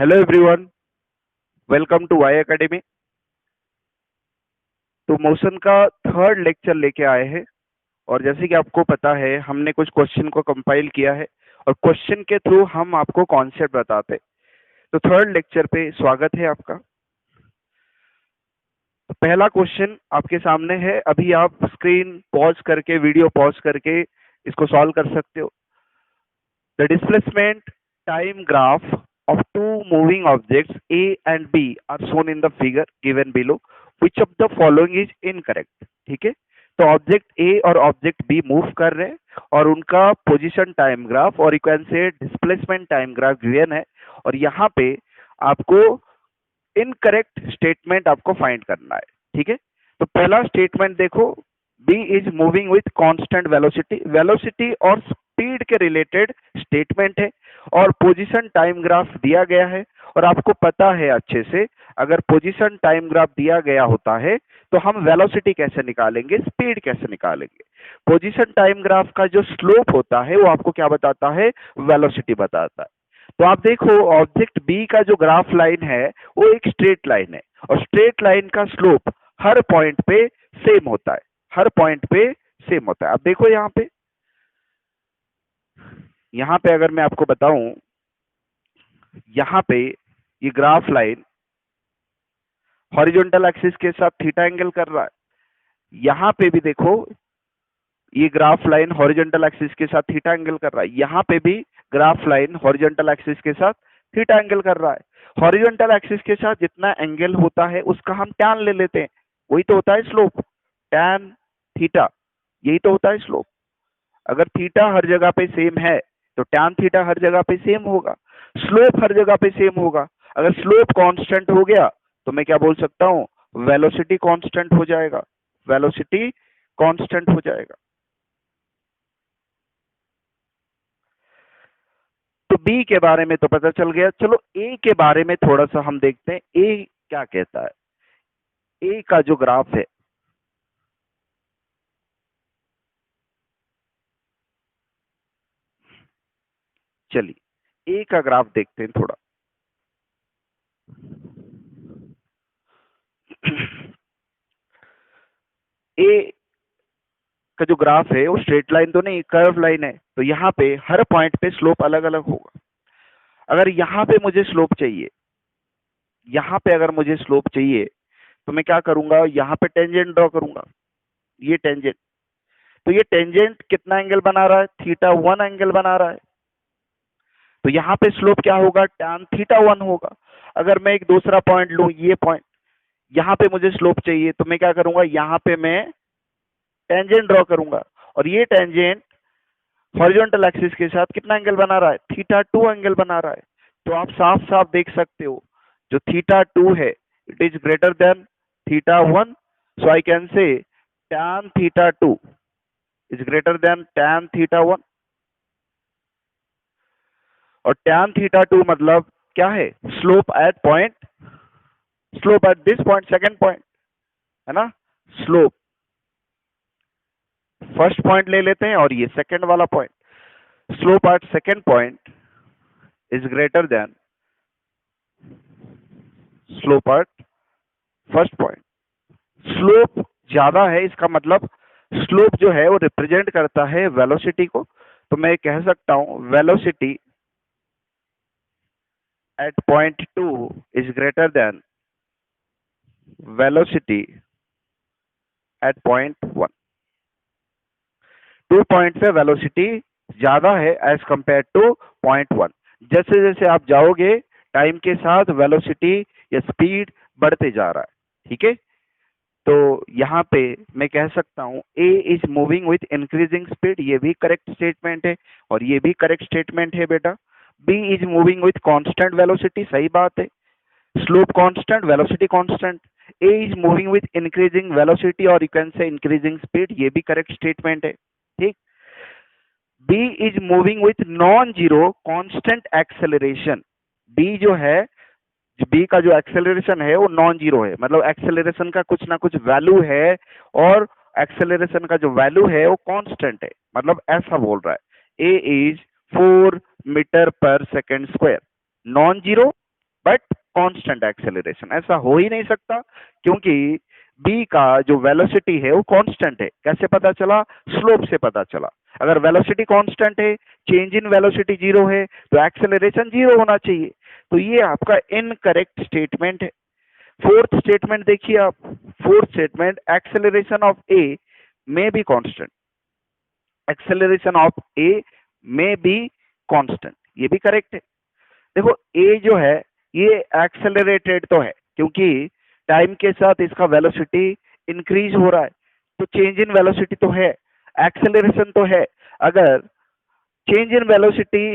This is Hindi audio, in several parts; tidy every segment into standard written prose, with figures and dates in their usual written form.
Hello everyone, welcome to Y academy. तो मोशन का थर्ड लेक्चर लेके आए हैं। और जैसे कि आपको पता है, हमने कुछ क्वेश्चन को कंपाइल किया है और क्वेश्चन के थ्रू हम आपको कॉन्सेप्ट बताते हैं। तो थर्ड लेक्चर पे स्वागत है आपका। तो पहला क्वेश्चन आपके सामने है, अभी आप स्क्रीन पॉज करके, वीडियो पॉज करके इसको सॉल्व कर सकते हो। The displacement time graph of two moving objects A and B are shown in the figure given below. Which of the following is incorrect? ठीक है, तो ऑब्जेक्ट ए और ऑब्जेक्ट बी मूव कर रहे हैं और उनका पोजीशन टाइम ग्राफ और यू कैन से डिस्प्लेसमेंट टाइम ग्राफ गिवन है। और यहाँ पे आपको इनकरेक्ट स्टेटमेंट आपको फाइंड करना है। ठीक है, तो पहला स्टेटमेंट देखो, B is moving with constant velocity. Velocity और स्पीड के रिलेटेड स्टेटमेंट है और पोजीशन टाइम ग्राफ दिया गया है। और आपको पता है अच्छे से, अगर पोजीशन टाइम ग्राफ दिया गया होता है तो हम वेलोसिटी कैसे निकालेंगे, स्पीड कैसे निकालेंगे। पोजीशन टाइम ग्राफ का जो स्लोप होता है वो आपको क्या बताता है, वेलोसिटी बताता है। तो आप देखो, ऑब्जेक्ट बी का जो ग्राफ लाइन है वो एक स्ट्रेट लाइन है और स्ट्रेट लाइन का स्लोप हर पॉइंट पे सेम होता है, हर पॉइंट पे सेम होता है। अब देखो यहाँ पे अगर मैं आपको बताऊं, यहाँ पे ये ग्राफ लाइन हॉरिजॉन्टल एक्सिस के साथ थीटा एंगल कर रहा है। यहाँ पे भी देखो, ये ग्राफ लाइन हॉरिजॉन्टल एक्सिस के साथ थीटा एंगल कर रहा है। यहाँ पे भी ग्राफ लाइन हॉरिजॉन्टल एक्सिस के साथ थीटा एंगल कर रहा है। हॉरिजॉन्टल एक्सिस के साथ जितना एंगल होता है उसका हम टैन ले लेते हैं, वही तो होता है स्लोप, टैन थीटा, यही तो होता है स्लोप। अगर थीटा हर जगह पे सेम है तो टैन थीटा हर जगह पे सेम होगा, स्लोप हर जगह पे सेम होगा। अगर स्लोप कांस्टेंट हो गया तो मैं क्या बोल सकता हूँ, वेलोसिटी कांस्टेंट हो जाएगा, वेलोसिटी कांस्टेंट हो जाएगा। तो बी के बारे में तो पता चल गया, चलो ए के बारे में थोड़ा सा हम देखते हैं, ए क्या कहता है। ए का जो ग्राफ है, चलिए ए का ग्राफ देखते हैं थोड़ा। ए का जो ग्राफ है वो स्ट्रेट लाइन तो नहीं, कर्व लाइन है। तो यहाँ पे हर पॉइंट पे स्लोप अलग अलग होगा। अगर यहाँ पे मुझे स्लोप चाहिए, यहाँ पे अगर मुझे स्लोप चाहिए तो मैं क्या करूंगा, यहाँ पे टेंजेंट ड्रॉ करूंगा, ये टेंजेंट। तो ये टेंजेंट कितना एंगल बना रहा है, थीटा 1 एंगल बना रहा है। तो यहाँ पे स्लोप क्या होगा, टैन थीटा 1 होगा। अगर मैं एक दूसरा पॉइंट लूं, ये पॉइंट, यहाँ पे मुझे स्लोप चाहिए तो मैं क्या करूंगा, यहाँ पे मैं टेंजेंट ड्रॉ करूंगा और ये टेंजेंट हॉरिजॉन्टल एक्सिस के साथ कितना एंगल बना रहा है, थीटा 2 एंगल बना रहा है। तो आप साफ साफ देख सकते हो, जो थीटा 2 है it is greater than theta 1, so I can say tan theta 2 is greater than tan theta 1। और tan थीटा 2 मतलब क्या है, slope eight point, slope at this point, second point है ना। स्लोप फर्स्ट पॉइंट ले लेते हैं और ये सेकंड वाला point, slope eight second point is greater than slope at first point. Slope ज्यादा है, इसका मतलब स्लोप जो है वो रिप्रेजेंट करता है वेलोसिटी को। तो मैं कह सकता हूं velocity at point 2 is greater than velocity at point 1। 2 point पे वेलोसिटी ज्यादा है एज कंपेयर टू पॉइंट 1। जैसे जैसे आप जाओगे टाइम के साथ वेलोसिटी या स्पीड बढ़ते जा रहा है। ठीक है, तो यहाँ पे मैं कह सकता हूँ A is moving with increasing speed, ये भी करेक्ट स्टेटमेंट है और ये भी करेक्ट स्टेटमेंट है बेटा। B is moving with constant velocity, सही बात है, slope constant, velocity constant. A is moving with increasing velocity और you can say increasing speed, ये भी करेक्ट स्टेटमेंट है। ठीक, B is moving with non zero constant acceleration. B जो है, बी का जो एक्सेलरेशन है वो नॉन जीरो है, मतलब एक्सेलरेशन का कुछ ना कुछ वैल्यू है और एक्सेलरेशन का जो वैल्यू है वो कांस्टेंट है, मतलब ऐसा बोल रहा है। ए is 4 metre per second square, non zero but constant acceleration. ऐसा हो ही नहीं सकता क्योंकि बी का जो वेलोसिटी है वो कांस्टेंट है। कैसे पता चला? स्लोप से पता चला। अगर वेलोसिटी कांस्टेंट है, चेंज इन वेलोसिटी जीरो है, तो एक्सेलरेशन जीरो होना चाहिए। तो ये आपका इनकरेक्ट स्टेटमेंट है। फोर्थ स्टेटमेंट देखिए आप। Fourth statement, acceleration of A may be constant. Acceleration of A may be constant, ये भी करेक्ट है। देखो ए जो है ये एक्सेलरेटेड तो है क्योंकि टाइम के साथ इसका वेलोसिटी इंक्रीज हो रहा है, तो चेंज इन वेलोसिटी तो है, एक्सेलरेशन तो है। अगर change in velocity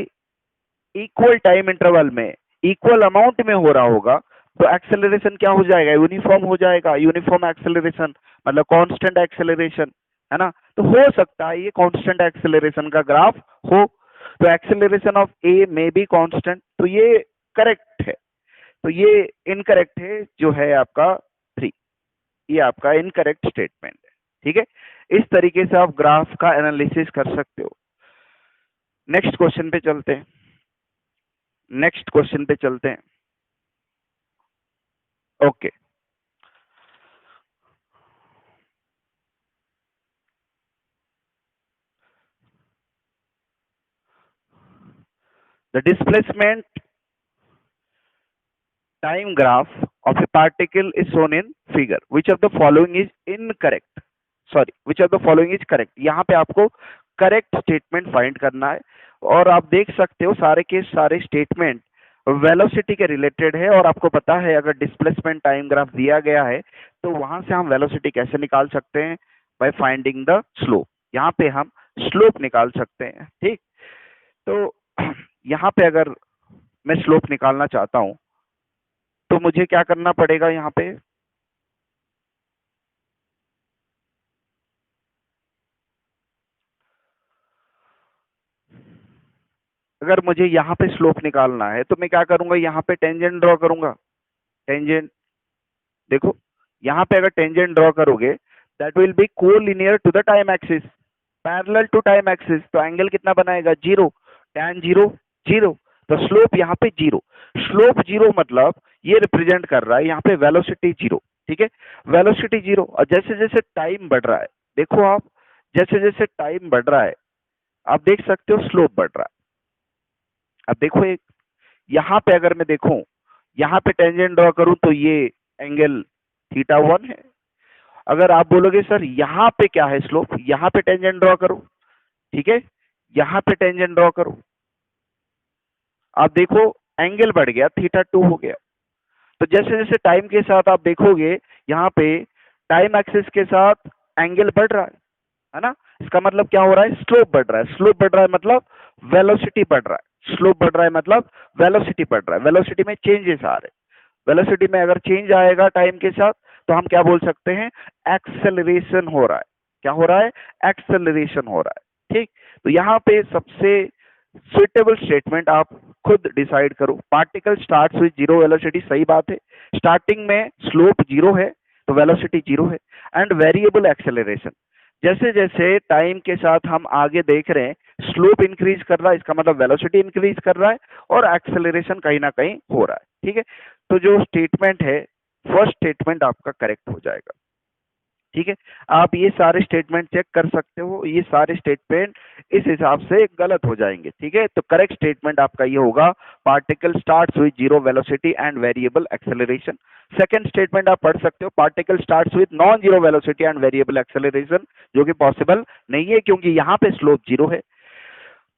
equal time interval में इक्वल अमाउंट में हो रहा होगा तो एक्सेलरेशन क्या हो जाएगा? यूनिफॉर्म हो जाएगा। यूनिफॉर्म एक्सेलरेशन मतलब कांस्टेंट एक्सेलरेशन, है ना? तो हो सकता है ये कांस्टेंट एक्सेलरेशन का ग्राफ हो। तो acceleration of A may be constant, तो ये करेक्ट है। तो ये इनकरेक्ट है जो है आपका 3। ये आपका इनकरेक्ट स्टेटमेंट है। ठीक है, इस तरीके से आप ग्राफ का एनालिसिस कर सकते हो। नेक्स्ट क्वेश्चन पे चलते हैं। नेक्स्ट क्वेश्चन पे चलते हैं। Okay, the displacement time graph of a particle is shown in figure. Which of the following is incorrect? Sorry, which of the following is correct? यहाँ पे आपको करेक्ट स्टेटमेंट फाइंड करना है और आप देख सकते हो सारे के सारे स्टेटमेंट वेलोसिटी के रिलेटेड है। और आपको पता है अगर डिस्प्लेसमेंट टाइम ग्राफ दिया गया है तो वहां से हम वेलोसिटी कैसे निकाल सकते हैं? By finding the slope. यहाँ पे हम स्लोप निकाल सकते हैं। ठीक, तो यहाँ पे अगर मैं स्लोप निकालना चाहता हूं तो मुझे क्या करना पड़ेगा? यहाँ पे अगर मुझे यहाँ पे स्लोप निकालना है तो मैं क्या करूंगा? यहाँ पे टेंजेंट ड्रॉ करूंगा। टेंजेंट, देखो यहाँ पे अगर टेंजेंट ड्रॉ करोगे that will be collinear to the time axis, parallel to time axis. तो एंगल कितना बनाएगा? जीरो। tan जीरो जीरो, तो स्लोप यहाँ पे जीरो। स्लोप जीरो मतलब ये रिप्रेजेंट कर रहा है यहाँ पे वेलोसिटी जीरो। ठीक है, वेलोसिटी जीरो। और जैसे जैसे टाइम बढ़ रहा है, देखो आप, जैसे जैसे टाइम बढ़ रहा है आप देख सकते हो स्लोप बढ़ रहा है। अब देखो एक यहाँ पे अगर मैं देखूं, यहाँ पे टेंजेंट ड्रॉ करूं तो ये एंगल थीटा वन है। अगर आप बोलोगे सर यहाँ पे क्या है स्लोप, यहाँ पे टेंजेंट ड्रॉ करो। ठीक है, यहाँ पे टेंजेंट ड्रॉ करो, आप देखो एंगल बढ़ गया, थीटा टू हो गया। तो जैसे जैसे टाइम के साथ आप देखोगे यहाँ पे टाइम एक्सिस के साथ एंगल बढ़ रहा है ना? इसका मतलब क्या हो रहा है? स्लोप बढ़ रहा है। स्लोप बढ़ रहा है मतलब वेलोसिटी बढ़ रहा है। स्लोप बढ़ रहा है मतलब वेलोसिटी बढ़ रहा है। वेलोसिटी में चेंजेस आ रहे हैं। वेलोसिटी में अगर चेंज आएगा टाइम के साथ तो हम क्या बोल सकते हैं? एक्सेलरेशन हो रहा है। क्या हो रहा है? एक्सेलरेशन हो रहा है। ठीक, तो यहाँ पे सबसे सुइटेबल स्टेटमेंट आप खुद डिसाइड करो। Particle starts with zero velocity, सही बात है। स्टार्टिंग में स्लोप जीरो है तो वेलोसिटी जीरो है। एंड वेरिएबल एक्सेलरेशन, जैसे जैसे टाइम के साथ हम आगे देख रहे हैं स्लोप इंक्रीज कर रहा है, इसका मतलब वेलोसिटी इंक्रीज कर रहा है और एक्सेलरेशन कहीं ना कहीं हो रहा है। ठीक है, तो जो स्टेटमेंट है फर्स्ट स्टेटमेंट आपका करेक्ट हो जाएगा। ठीक है, आप ये सारे स्टेटमेंट चेक कर सकते हो, ये सारे स्टेटमेंट इस हिसाब से गलत हो जाएंगे। ठीक है, तो करेक्ट स्टेटमेंट आपका ये होगा, particle starts with zero velocity and variable acceleration. Second statement आप पढ़ सकते हो, particle starts with non zero velocity and variable acceleration, जो कि पॉसिबल नहीं है क्योंकि यहाँ पे स्लोप जीरो है।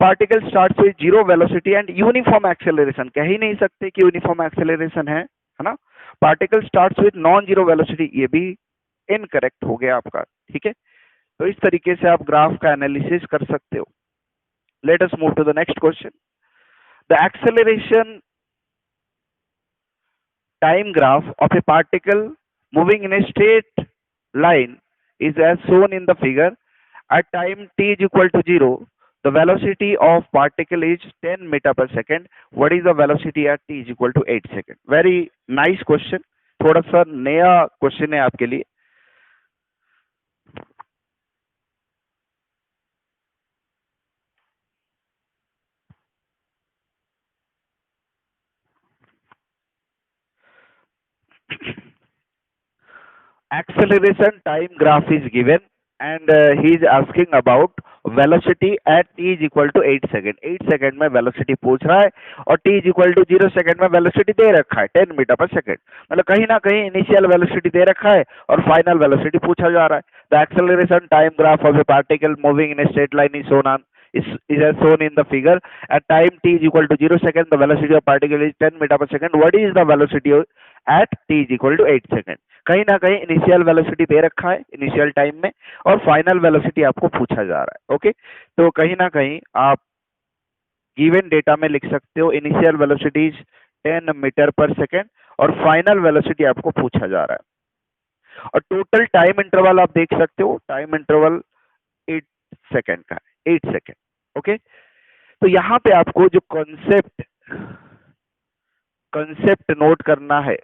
Particle starts with zero velocity and uniform acceleration, कह ही नहीं सकते कि यूनिफॉर्म एक्सेलरेशन है ना? Particle starts with non zero velocity, ये भी इनकरेक्ट हो गया आपका। ठीक है, तो इस तरीके से आप ग्राफ का एनालिसिस कर सकते हो। Let us move to the next question. The acceleration time graph of a particle moving in a straight line is as shown in the figure. At time t is equal to 0, the velocity of particle is 10 meter per second. What is the velocity at t is equal to 8 second? Very nice question. थोड़ा सा नया क्वेश्चन है आपके लिए। acceleration time graph is given and he is asking about velocity at t is equal to 8 second 8 second में वेलोसिटी पूछ रहा है और t is equal to 0 second में वेलोसिटी दे रखा है 10 मीटर पर सेकेंड। मतलब कहीं ना कहीं इनिशियल वेलोसिटी दे रखा है और फाइनल वेलोसिटी पूछा जा रहा है। The acceleration time graph of A particle moving in a straight line is shown on is as shown in the figure. At time t is equal to 0 second, the velocity of particle is 10 meter per second. What is the velocity at t is equal to 8 second? कहीं ना कहीं इनिशियल वेलोसिटी दे रखा है इनिशियल टाइम में और फाइनल वेलोसिटी आपको पूछा जा रहा है। ओके, तो कहीं ना कहीं आप गिवन डेटा में लिख सकते हो initial velocity is 10 metre per second और फाइनल वेलोसिटी आपको पूछा जा रहा है। और टोटल टाइम इंटरवल आप देख सकते हो, टाइम इंटरवल 8 सेकेंड का है, 8 सेकेंड। ओके, तो यहां पे आपको जो कंसेप्ट नोट करना है,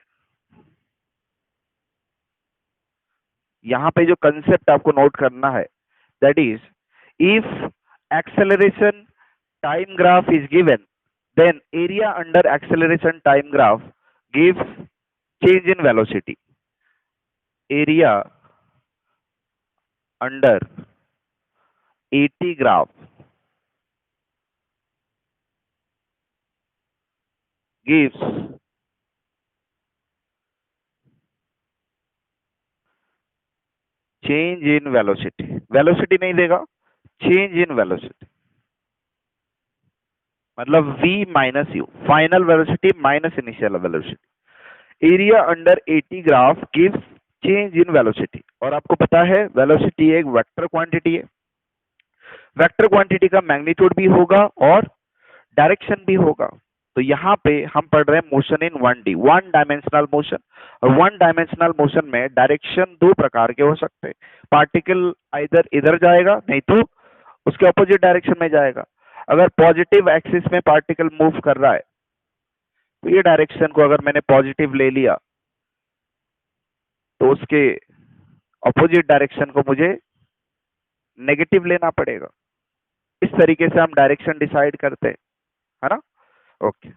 यहां पे जो कंसेप्ट आपको नोट करना है, that is if acceleration time graph is given then area under acceleration time graph gives change in velocity. Area under AT graph gives change in velocity। Velocity नहीं देगा, चेंज इन वेलोसिटी मतलब v minus u, final velocity minus initial velocity. Area under 80 graph gives change in velocity. और आपको पता है वेलोसिटी एक वेक्टर क्वांटिटी है, वेक्टर क्वांटिटी का मैग्नीट्यूड भी होगा और डायरेक्शन भी होगा। तो यहाँ पे हम पढ़ रहे हैं motion in 1D, one dimensional motion. और वन डायमेंशनल मोशन में डायरेक्शन दो प्रकार के हो सकते हैं। पार्टिकल इधर इधर जाएगा, नहीं तो उसके अपोजिट डायरेक्शन में जाएगा। अगर पॉजिटिव एक्सिस में पार्टिकल मूव कर रहा है तो ये डायरेक्शन को अगर मैंने पॉजिटिव ले लिया तो उसके अपोजिट डायरेक्शन को मुझे नेगेटिव लेना पड़ेगा। इस तरीके से हम डायरेक्शन डिसाइड करते हैं, है ना। ओके,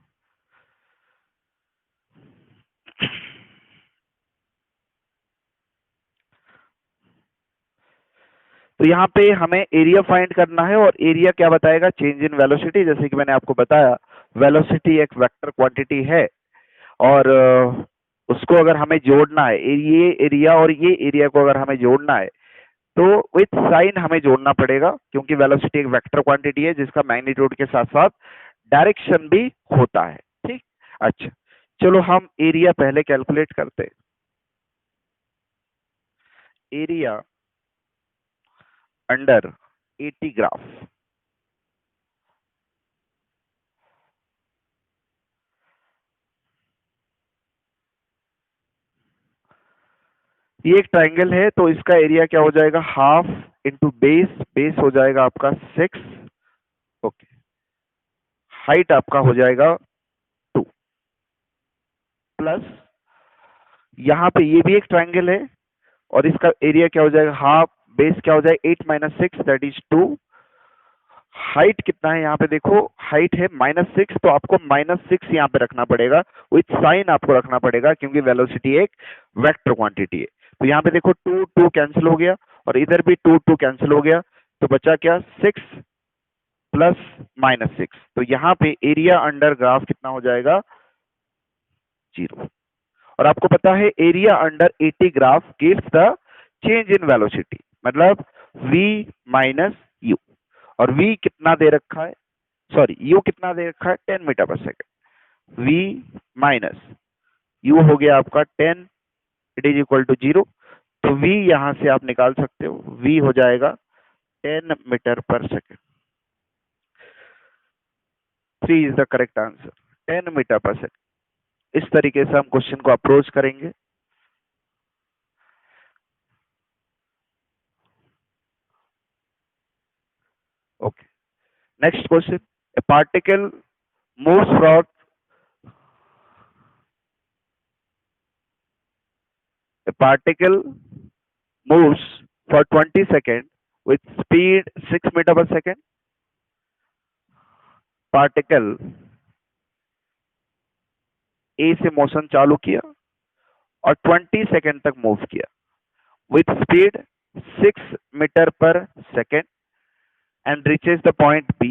तो यहाँ पे हमें एरिया फाइंड करना है और एरिया क्या बताएगा, चेंज इन वेलोसिटी। जैसे कि मैंने आपको बताया वेलोसिटी एक वेक्टर क्वांटिटी है और उसको अगर हमें जोड़ना है, ये एरिया और ये एरिया को अगर हमें जोड़ना है तो विथ साइन हमें जोड़ना पड़ेगा, क्योंकि वेलोसिटी एक वेक्टर क्वांटिटी है जिसका मैग्नीट्यूड के साथ साथ डायरेक्शन भी होता है। ठीक, अच्छा चलो हम एरिया पहले कैलकुलेट करते हैं। एरिया अंडर 80 ग्राफ, ये एक ट्राइंगल है तो इसका एरिया क्या हो जाएगा, हाफ इंटू बेस, बेस हो जाएगा आपका 6। ओके, हाइट आपका हो जाएगा 2 प्लस यहाँ पे ये भी एक ट्राइंगल है और इसका एरिया क्या हो जाएगा, हाफ बेस क्या हो जाएगा 8 माइनस 6 दैट इज 2। हाइट कितना है यहाँ पे देखो, हाइट है -6, तो आपको -6 यहाँ पे रखना पड़ेगा, विथ साइन आपको रखना पड़ेगा क्योंकि वेलोसिटी एक वेक्टर क्वांटिटी है। तो यहाँ पे देखो 2 2 कैंसिल हो गया और इधर भी 2 2 कैंसिल हो गया, तो बचा क्या 6 प्लस -6। तो यहाँ पे एरिया अंडर ग्राफ कितना हो जाएगा 0। और आपको पता है area under 80 graph gives the change in velocity, मतलब v माइनस यू। और v कितना दे रखा है, सॉरी u कितना दे रखा है 10 metre per second. v minus u हो गया आपका 10, इट इज इक्वल टू 0। तो v यहां से आप निकाल सकते हो, v हो जाएगा 10 metre per second. 3 is the correct answer, 10 metre per second. इस तरीके से हम क्वेश्चन को अप्रोच करेंगे। Okay, next question, a particle moves from a particle moves for 20 seconds with speed 6 meter per second। Particle A से मोशन चालू किया और 20 सेकंड तक मूव किया। with speed 6 meter per second and reaches the point B.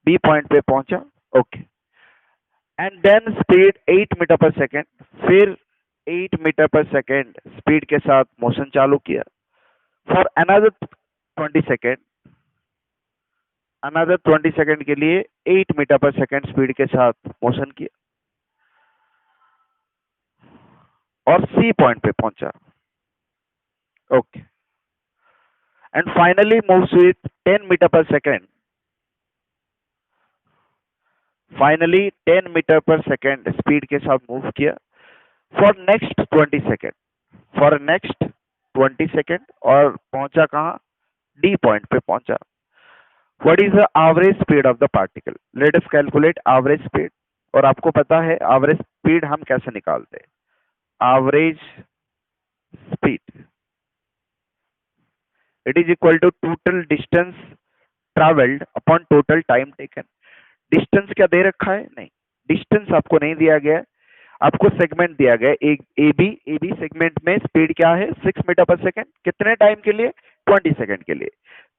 B point पे पहुंचा, okay, and then speed 8 metre per second, फिर 8 मीटर पर सेकेंड स्पीड के साथ मोशन चालू किया फॉर अनदर 20 सेकेंड के लिए 8 मीटर पर सेकेंड स्पीड के साथ मोशन किया और सी पॉइंट पे पहुंचा, okay, and finally moves with 10 metre per second, फाइनली 10 मीटर पर सेकेंड स्पीड के साथ मूव किया फॉर नेक्स्ट 20 सेकेंड और पहुंचा कहां, डी पॉइंट पे पहुंचा. What is the average speed of the particle, let us calculate average speed. और आपको पता है एवरेज स्पीड हम कैसे निकालते हैं, average speed it is equal to total distance travelled upon total time taken. Distance क्या दे रखा है, नहीं, डिस्टेंस आपको नहीं दिया गया है, आपको सेगमेंट दिया गया है. एक एबी सेगमेंट में स्पीड क्या है, 6 मीटर पर सेकेंड, कितने टाइम के लिए, 20 सेकेंड के लिए.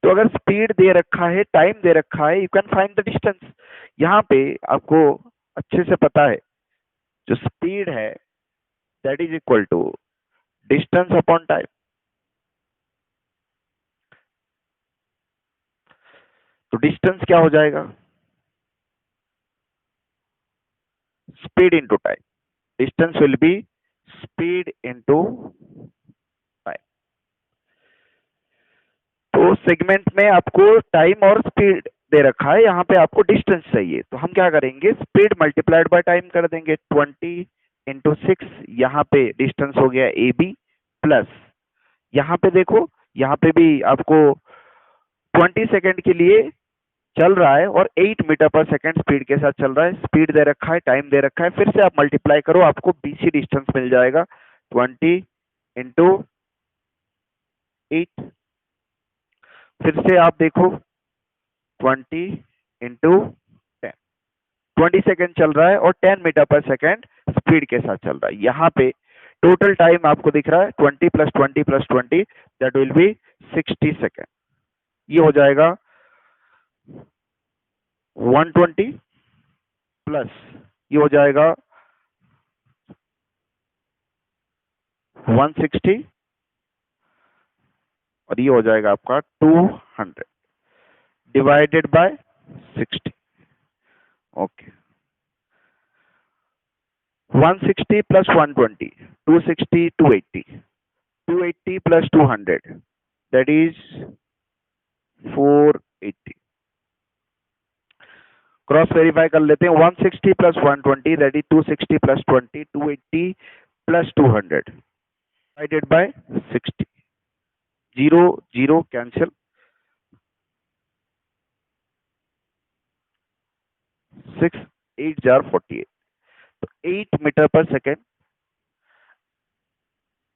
तो अगर स्पीड दे रखा है, टाइम दे रखा है, you can find the distance. यहाँ पे आपको अच्छे से पता है जो स्पीड है that is equal to distance upon time. तो डिस्टेंस क्या हो जाएगा, speed into time. Distance will be speed into time. तो सेगमेंट में आपको टाइम और स्पीड दे रखा है, यहाँ पे आपको डिस्टेंस चाहिए, तो हम क्या करेंगे, स्पीड मल्टीप्लाइड बाय टाइम कर देंगे. 20 इंटू 6, यहाँ पे डिस्टेंस हो गया ए बी, प्लस यहाँ पे देखो, यहाँ पे भी आपको 20 सेकेंड के लिए चल रहा है और 8 मीटर पर सेकेंड स्पीड के साथ चल रहा है. स्पीड दे रखा है, टाइम दे रखा है, फिर से आप मल्टीप्लाई करो, आपको बीसी डिस्टेंस मिल जाएगा. 20 इंटू 8, फिर से आप देखो 20 इंटू 10, 20 सेकेंड चल रहा है और 10 मीटर पर सेकेंड स्पीड के साथ चल रहा है. यहाँ पे टोटल टाइम आपको दिख रहा है 20 plus 20 plus 20, that will B 60 second. ये हो जाएगा 120 प्लस ये हो जाएगा 160 और ये हो जाएगा आपका 200 divided by 60, okay. 160 plus 120, 260, 280, 280 plus 200 that is 480. Cross verify कर लेते हैं. 160 plus 120 that is 260 plus 20, 280 plus 200 divided by 60. 0 0 cancel, 6 8 jar 48. तो 8 metre per second,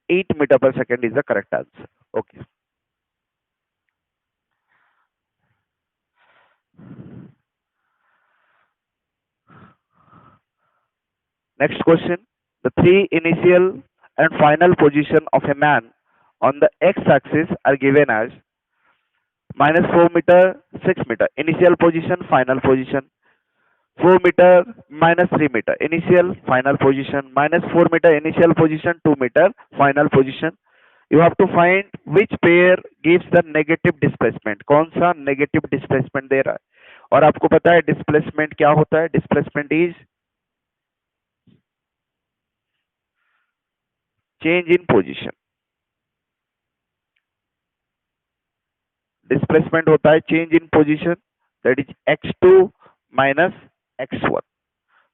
8 metre per second is the correct answer, okay. Next question. The three initial and final position of a man on the x-axis are given as -4 meter, 6 meter. Initial position, final position. 4 meter, -3 meter. Initial, final position. -4 meter, initial position. 2 meter, final position. You have to find which pair gives the negative displacement. कौन सा negative displacement दे रहा है. और आपको पता है displacement क्या होता है. Displacement is change in position. Displacement होता है change in position, that is x2 minus x1.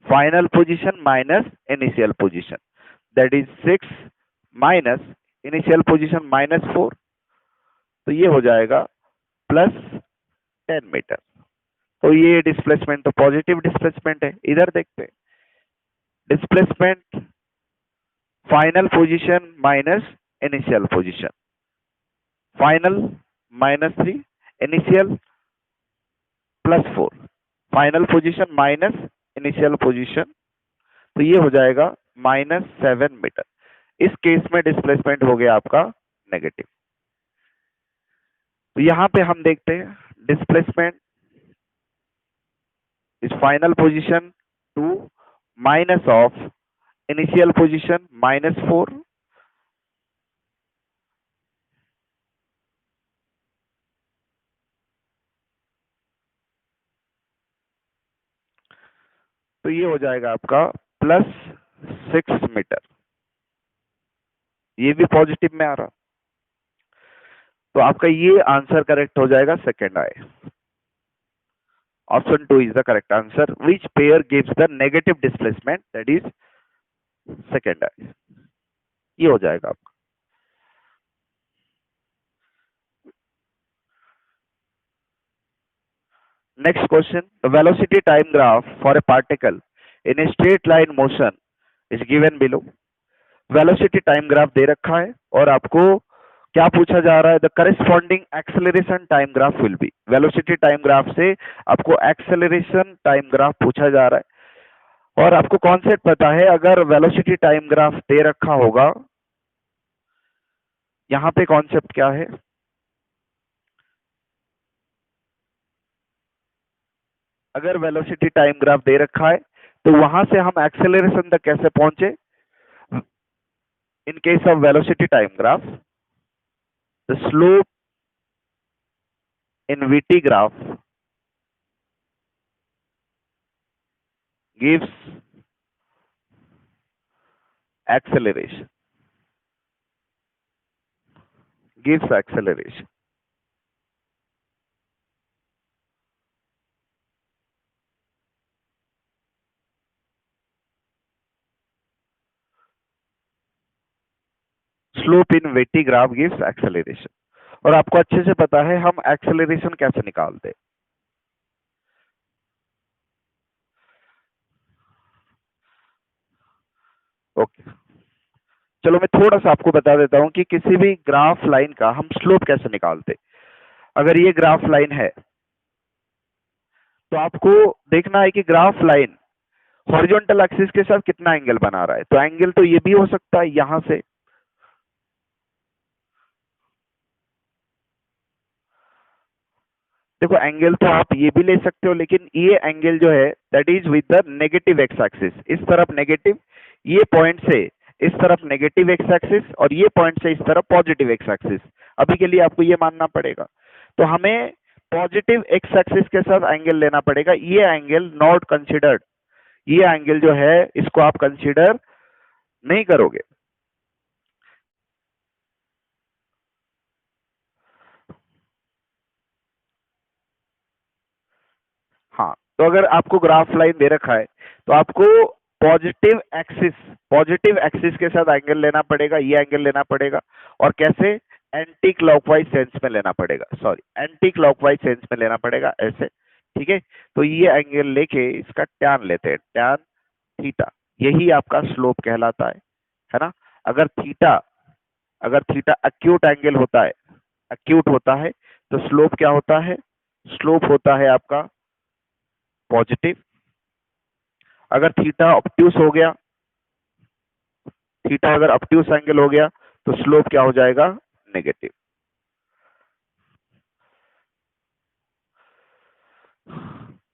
Final position minus initial position, that is 6 minus initial position minus 4. तो ये हो जाएगा प्लस 10 मीटर. तो ये डिस्प्लेसमेंट तो पॉजिटिव डिस्प्लेसमेंट है. इधर देखते हैं displacement final position minus initial position. Final -3, initial +4, final position minus initial position. तो ये हो जाएगा -7 मीटर. इस केस में डिस्प्लेसमेंट हो गया आपका नेगेटिव। तो यहाँ पे हम देखते हैं displacement is final position 2 minus of initial position -4। तो ये हो जाएगा आपका +6 मीटर। ये भी पॉजिटिव में आ रहा, तो आपका ये आंसर करेक्ट हो जाएगा second I. Option 2 is the correct answer. Which pair gives the negative displacement, that is second I. ये हो जाएगा आपका। Next question, the velocity time graph for a particle in a straight line motion is given below. Velocity time graph दे रखा है और आपको क्या पूछा जा रहा है, the corresponding acceleration time graph will be. Velocity time graph से आपको एक्सेलरेशन टाइम ग्राफ पूछा जा रहा है। और आपको कॉन्सेप्ट पता है, अगर वेलोसिटी टाइम ग्राफ दे रखा होगा, यहां पे कॉन्सेप्ट क्या है, अगर वेलोसिटी टाइम ग्राफ दे रखा है तो वहां से हम एक्सेलरेशन तक कैसे पहुंचे। In case of velocity time graph, the slope in VT graph gives acceleration, gives acceleration. Slope in VT graph gives acceleration. और आपको अच्छे से पता है हम एक्सेलरेशन कैसे निकालते। ओके, चलो मैं थोड़ा सा आपको बता देता हूं कि किसी भी ग्राफ लाइन का हम स्लोप कैसे निकालते। अगर ये ग्राफ लाइन है तो आपको देखना है कि ग्राफ लाइन हॉरिजॉन्टल एक्सिस के साथ कितना एंगल बना रहा है। तो एंगल तो ये भी हो सकता है यहां से, देखो एंगल तो आप ये भी ले सकते हो, लेकिन ये एंगल जो है that is with the negative x axis. इस तरफ नेगेटिव, ये पॉइंट से इस तरफ नेगेटिव एक्स एक्सिस, और ये पॉइंट से इस तरफ पॉजिटिव एक्स एक्सिस। अभी के लिए आपको ये मानना पड़ेगा। तो हमें पॉजिटिव एक्स एक्सिस के साथ एंगल लेना पड़ेगा। ये एंगल नॉट कंसिडर्ड, ये एंगल जो है इसको आप कंसिडर नहीं करोगे। हाँ, तो अगर आपको ग्राफ लाइन दे रखा है तो आपको पॉजिटिव एक्सिस के साथ एंगल लेना पड़ेगा, ये एंगल लेना पड़ेगा। और कैसे, एंटी क्लॉकवाइज सेंस में लेना पड़ेगा, सॉरी एंटी क्लॉकवाइज सेंस में लेना पड़ेगा, ऐसे। ठीक है, तो ये एंगल लेके इसका टैन लेते हैं, टैन थीटा। यही आपका स्लोप कहलाता है ना। अगर थीटा एक्यूट एंगल होता है, एक्यूट होता है, तो स्लोप क्या होता है, स्लोप होता है आपका पॉजिटिव। अगर थीटा ऑब्ट्यूस हो गया, थीटा अगर ऑब्ट्यूस एंगल हो गया, तो स्लोप क्या हो जाएगा, नेगेटिव।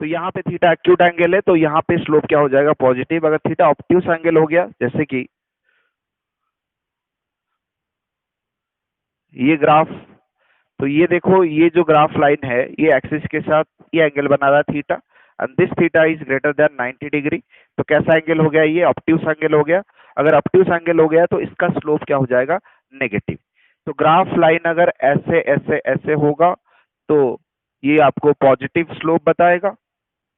तो यहाँ पे थीटा एक्यूट एंगल है तो यहाँ पे स्लोप क्या हो जाएगा, पॉजिटिव। अगर थीटा ऑब्ट्यूस एंगल हो गया, जैसे कि ये ग्राफ, तो ये देखो, ये जो ग्राफ लाइन है ये एक्सिस के साथ ये एंगल बना रहा है theta, and this theta is greater than 90 degree. तो कैसा एंगल हो गया, ये ऑब्ट्यूस एंगल हो गया। अगर ऑब्ट्यूस एंगल हो गया तो इसका स्लोप क्या हो जाएगा, नेगेटिव। तो ग्राफ लाइन अगर ऐसे ऐसे ऐसे होगा तो ये आपको पॉजिटिव स्लोप बताएगा।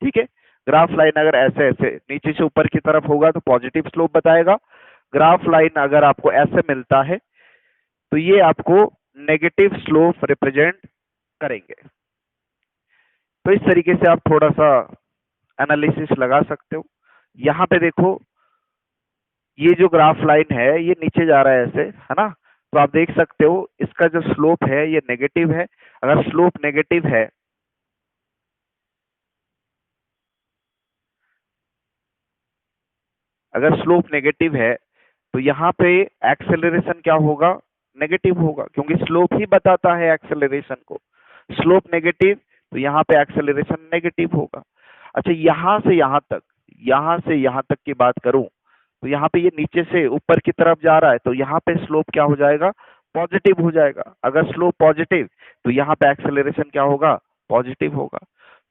ठीक है, ग्राफ लाइन अगर ऐसे ऐसे नीचे से ऊपर की तरफ होगा तो पॉजिटिव स्लोप बताएगा। ग्राफ लाइन अगर आपको ऐसे मिलता है तो ये आपको नेगेटिव स्लोप रिप्रेजेंट करेंगे। तो इस तरीके से आप थोड़ा सा एनालिसिस लगा सकते हो। यहाँ पे देखो, ये जो ग्राफ लाइन है ये नीचे जा रहा है ऐसे, है ना। तो आप देख सकते हो इसका जो स्लोप है ये नेगेटिव है। अगर स्लोप नेगेटिव है, अगर स्लोप नेगेटिव है तो यहाँ पे एक्सेलरेशन क्या होगा, नेगेटिव होगा, क्योंकि स्लोप ही बताता है एक्सेलरेशन को। स्लोप नेगेटिव, तो यहाँ पे एक्सेलरेशन नेगेटिव होगा। अच्छा, यहाँ से यहाँ तक की बात करूं, तो यहाँ पे ये नीचे से ऊपर की तरफ जा रहा है, तो यहाँ पे स्लोप क्या हो जाएगा, पॉजिटिव हो जाएगा। अगर स्लोप पॉजिटिव, तो यहाँ पे एक्सेलरेशन क्या होगा, पॉजिटिव होगा।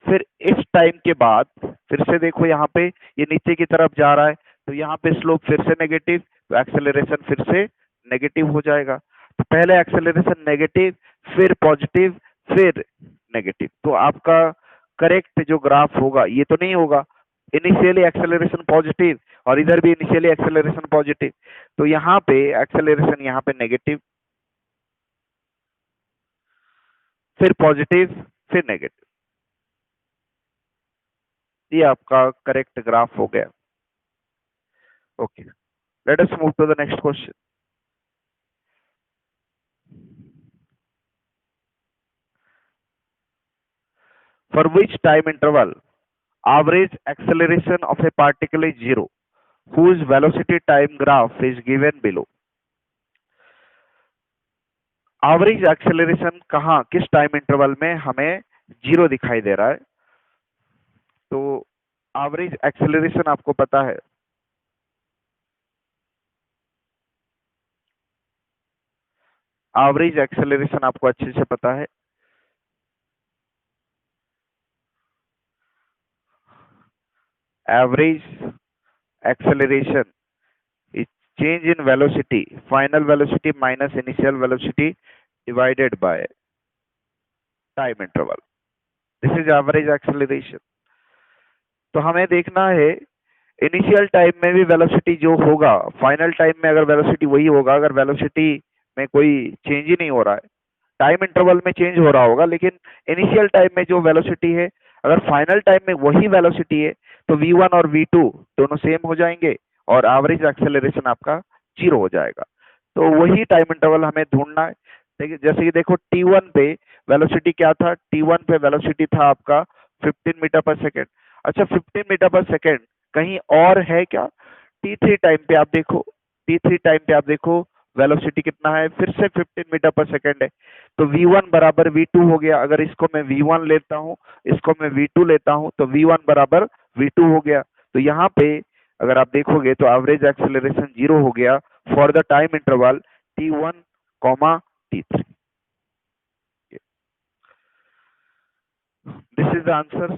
फिर इस टाइम के बाद फिर से देखो, यहाँ पे ये नीचे की तरफ जा रहा है, तो यहाँ पे स्लोप फिर से नेगेटिव, तो एक्सेलरेशन फिर से नेगेटिव हो जाएगा। तो पहले एक्सेलरेशन नेगेटिव, फिर पॉजिटिव, फिर नेगेटिव। तो आपका करेक्ट जो ग्राफ होगा ये तो नहीं होगा, इनिशियली एक्सेलरेशन पॉजिटिव और इधर भी इनिशियली एक्सेलरेशन पॉजिटिव, तो यहाँ पे एक्सेलरेशन यहाँ पे नेगेटिव, फिर पॉजिटिव, फिर नेगेटिव। ये आपका करेक्ट ग्राफ हो गया। Okay, let us move to the next question. For which time interval average acceleration of a particle is zero, whose velocity time graph is given below? Average acceleration कहाँ, किस टाइम इंटरवल में हमें जीरो दिखाई दे रहा है? तो एवरेज एक्सेलरेशन आपको पता है, एवरेज एक्सेलरेशन आपको अच्छे से पता है। Average acceleration is change in velocity, final velocity minus initial velocity divided by time interval. This is average acceleration. तो हमें देखना है इनिशियल टाइम में भी वेलोसिटी जो होगा, फाइनल टाइम में अगर वेलोसिटी वही होगा, अगर वेलोसिटी में कोई चेंज ही नहीं हो रहा है, टाइम इंटरवल में चेंज हो रहा होगा, लेकिन इनिशियल टाइम में जो वेलोसिटी है, अगर फाइनल टाइम में वही वेलोसिटी है, तो v1 और v2 दोनों सेम हो जाएंगे और एवरेज एक्सेलरेशन आपका जीरो हो जाएगा। तो वही टाइम इंटरवल हमें ढूंढना है। देखिए, जैसे कि देखो t1 पे वेलोसिटी क्या था, t1 पे वेलोसिटी था आपका 15 मीटर पर सेकेंड। अच्छा, 15 मीटर पर सेकेंड कहीं और है क्या? t3 टाइम पे आप देखो, t3 टाइम पे आप देखो वेलोसिटी कितना है, फिर से 15 मीटर पर सेकेंड है। तो v1 बराबर v2 हो गया। अगर इसको मैं v1 लेता हूं, इसको मैं v2 लेता हूं, तो v1 बराबर v2 हो गया। तो यहाँ पे अगर आप देखोगे तो एवरेज एक्सेलरेशन जीरो हो गया for the time interval t1, t3। This is the answer.